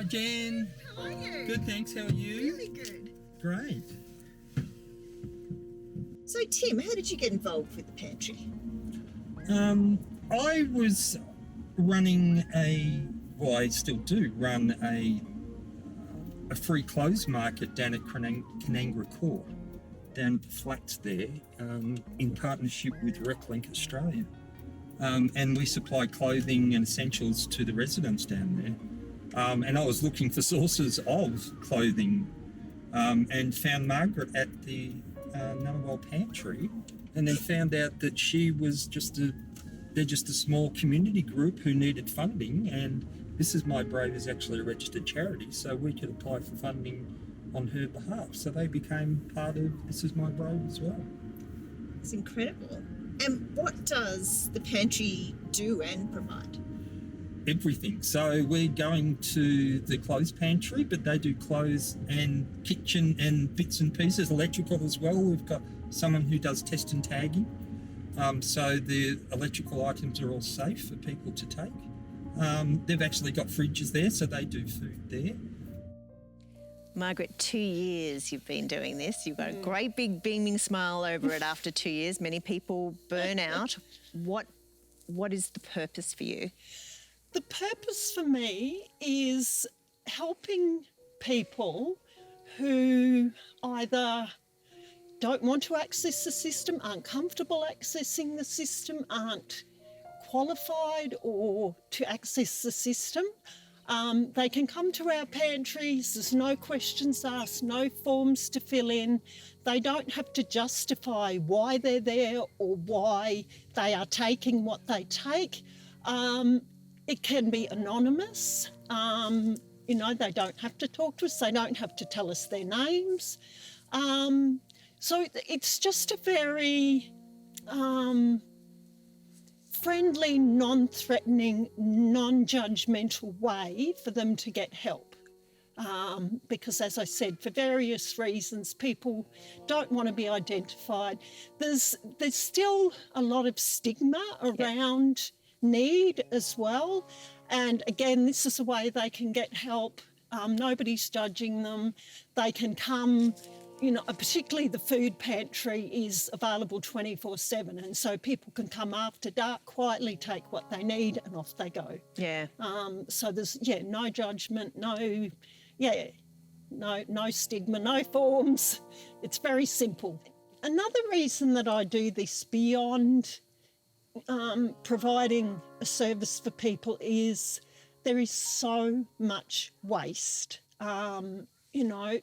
Hi Jen. How are you? Good, thanks. How are you? Really good. Great. So Tim, how did you get involved with the pantry? I was running I still do run a free clothes market down at Canberra Court, down at the flats there, in partnership with RecLink Australia. And we supply clothing and essentials to the residents down there. And I was looking for sources of clothing and found Margaret at the Ngunnawal Pantry, and then found out that she was they're just a small community group who needed funding, and This Is My Brave is actually a registered charity, so we could apply for funding on her behalf. So they became part of This Is My Brave as well. It's incredible. And what does the pantry do and provide? Everything. So we're going to the clothes pantry, but they do clothes and kitchen and bits and pieces, electrical as well. We've got someone who does test and tagging. So the electrical items are all safe for people to take. They've actually got fridges there, so they do food there. Margaret, 2 years you've been doing this. You've got a great big beaming smile over it after 2 years. Many people burn out. What is the purpose for you? The purpose for me is helping people who either don't want to access the system, aren't comfortable accessing the system, aren't qualified or to access the system. They can come to our pantries. There's no questions asked, no forms to fill in. They don't have to justify why they're there or why they are taking what they take. It can be anonymous. They don't have to talk to us. They don't have to tell us their names. So it's just a very friendly, non-threatening, non-judgmental way for them to get help. Because, as I said, for various reasons, people don't want to be identified. There's still a lot of stigma around need as well. And again, this is a way they can get help. Nobody's judging them. They can come, particularly the food pantry is available 24/7. And so people can come after dark, quietly take what they need and off they go. Yeah. So there's, no judgment, no stigma, no forms. It's very simple. Another reason that I do this beyond providing a service for people is there is so much waste.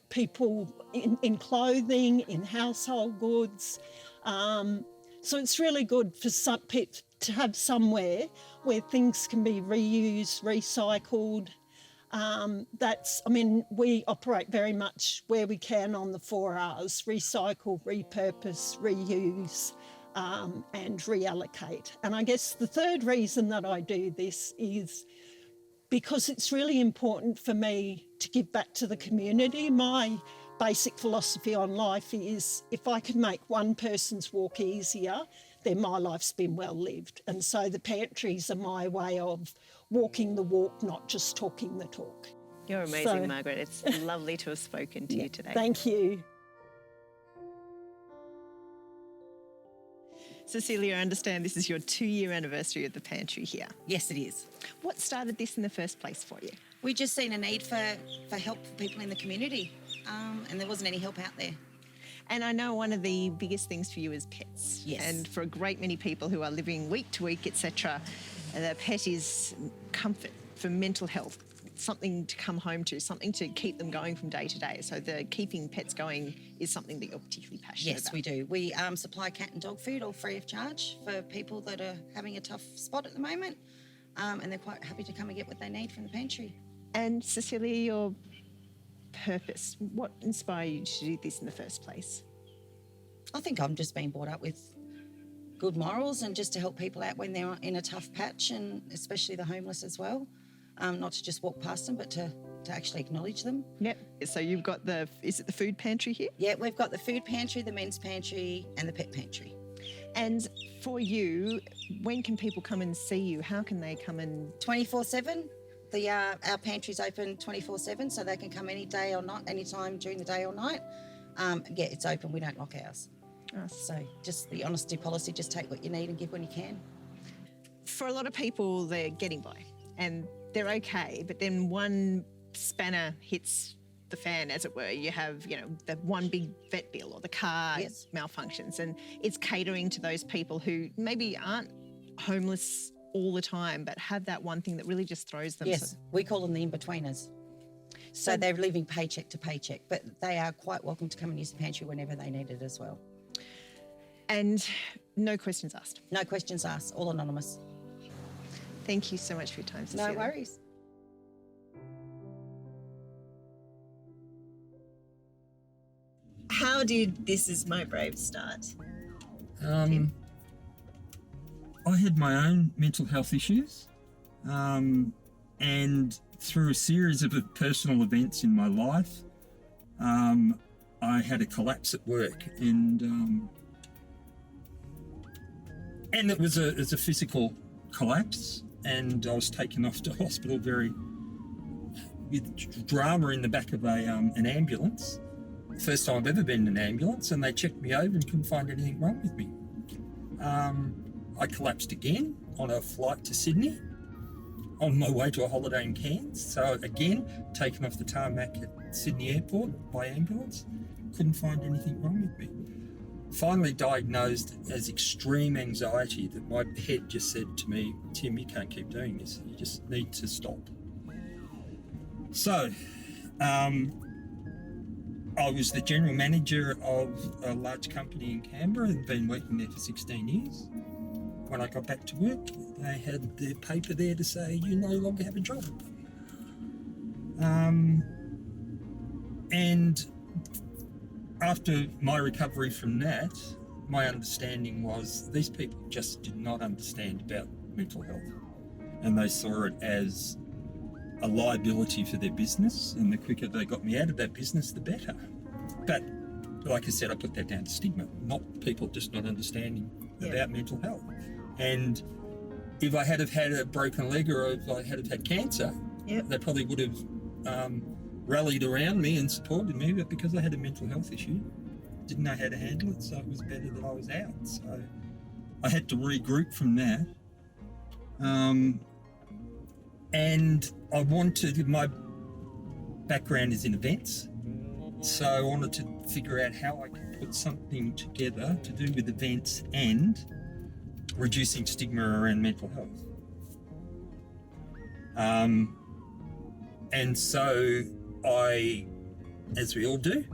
People in clothing, in household goods. So it's really good for some people to have somewhere where things can be reused, recycled. We operate very much where we can on the 4 Rs: recycle, repurpose, reuse, and reallocate. And I guess the third reason that I do this is because it's really important for me to give back to the community. My basic philosophy on life is if I can make one person's walk easier, then my life's been well lived. And so the pantries are my way of walking the walk, not just talking the talk. You're amazing, Margaret. It's lovely to have spoken to you today. Thank you. Cecilia, I understand this is your 2-year anniversary of the pantry here. Yes, it is. What started this in the first place for you? We just seen a need for help for people in the community, and there wasn't any help out there. And I know one of the biggest things for you is pets. Yes. And for a great many people who are living week to week, etc., the pet is comfort for mental health, something to come home to, something to keep them going from day to day. So the keeping pets going is something that you're particularly passionate about. Yes, we do. We supply cat and dog food all free of charge for people that are having a tough spot at the moment, and they're quite happy to come and get what they need from the pantry. And Cecilia, your purpose, what inspired you to do this in the first place? I think I've just been brought up with good morals and just to help people out when they're in a tough patch, and especially the homeless as well. Not to just walk past them, but to actually acknowledge them. Yep. So you've got is it the food pantry here? Yeah, we've got the food pantry, the men's pantry and the pet pantry. And for you, when can people come and see you? How can they come and... 24/7. our pantry's open 24/7, so they can come any day or night, any time during the day or night. Yeah, it's open. We don't lock ours. So just the honesty policy, just take what you need and give when you can. For a lot of people, they're getting by and they're okay, but then one spanner hits the fan, as it were. You have, the one big vet bill or the car malfunctions, and it's catering to those people who maybe aren't homeless all the time, but have that one thing that really just throws them. Yes, we call them the in-betweeners. So they're living paycheck to paycheck, but they are quite welcome to come and use the pantry whenever they need it as well. And no questions asked. No questions asked, all anonymous. Thank you so much for your time, Cecilia. No worries. How did This Is My Brave start? I had my own mental health issues, and through a series of personal events in my life, I had a collapse at work, and it was a physical collapse, and I was taken off to hospital with drama in the back of an ambulance. First time I've ever been in an ambulance, and they checked me over and couldn't find anything wrong with me. I collapsed again on a flight to Sydney on my way to a holiday in Cairns. So again, taken off the tarmac at Sydney Airport by ambulance, couldn't find anything wrong with me. Finally diagnosed as extreme anxiety that my head just said to me, Tim, you can't keep doing this. You just need to stop. So, I was the general manager of a large company in Canberra and been working there for 16 years. When I got back to work, they had their paper there to say, you no longer have a job. And after my recovery from that, my understanding was these people just did not understand about mental health. And they saw it as a liability for their business, and the quicker they got me out of that business, the better. But like I said, I put that down to stigma, not people just not understanding about mental health. And if I had have had a broken leg, or if I had have had cancer, they probably would have rallied around me and supported me, but because I had a mental health issue, didn't know how to handle it, so it was better that I was out. So I had to regroup from that. And I wanted, my background is in events, so I wanted to figure out how I could put something together to do with events and reducing stigma around mental health. And so I, as we all do,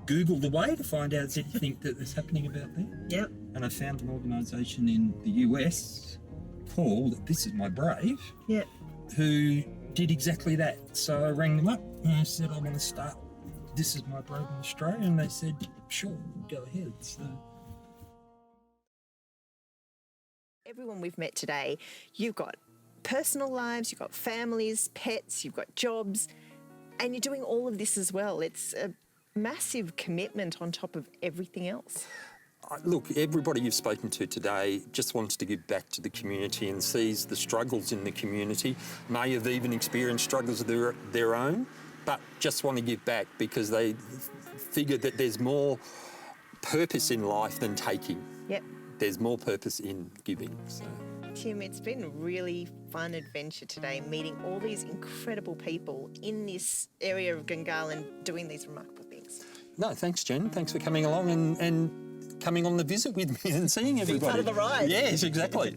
Googled away to find out anything that was happening about that. Yep. And I found an organisation in the US called This Is My Brave. Yep. Who did exactly that. So I rang them up and I said, I want to start This Is My Brave in Australia, and they said, sure, go ahead. So Everyone we've met today, you've got personal lives, you've got families, pets, you've got jobs, and you're doing all of this as well. It's a massive commitment on top of everything else. look, everybody you've spoken to today just wants to give back to the community and sees the struggles in the community, may have even experienced struggles of their own, but just want to give back because they figure that there's more purpose in life than taking. Yep. There's more purpose in giving. So. Tim, it's been a really fun adventure today, meeting all these incredible people in this area of Gungal and doing these remarkable things. No, thanks, Jen. Thanks for coming along and coming on the visit with me and seeing everybody. Be part of the ride. Yes, exactly.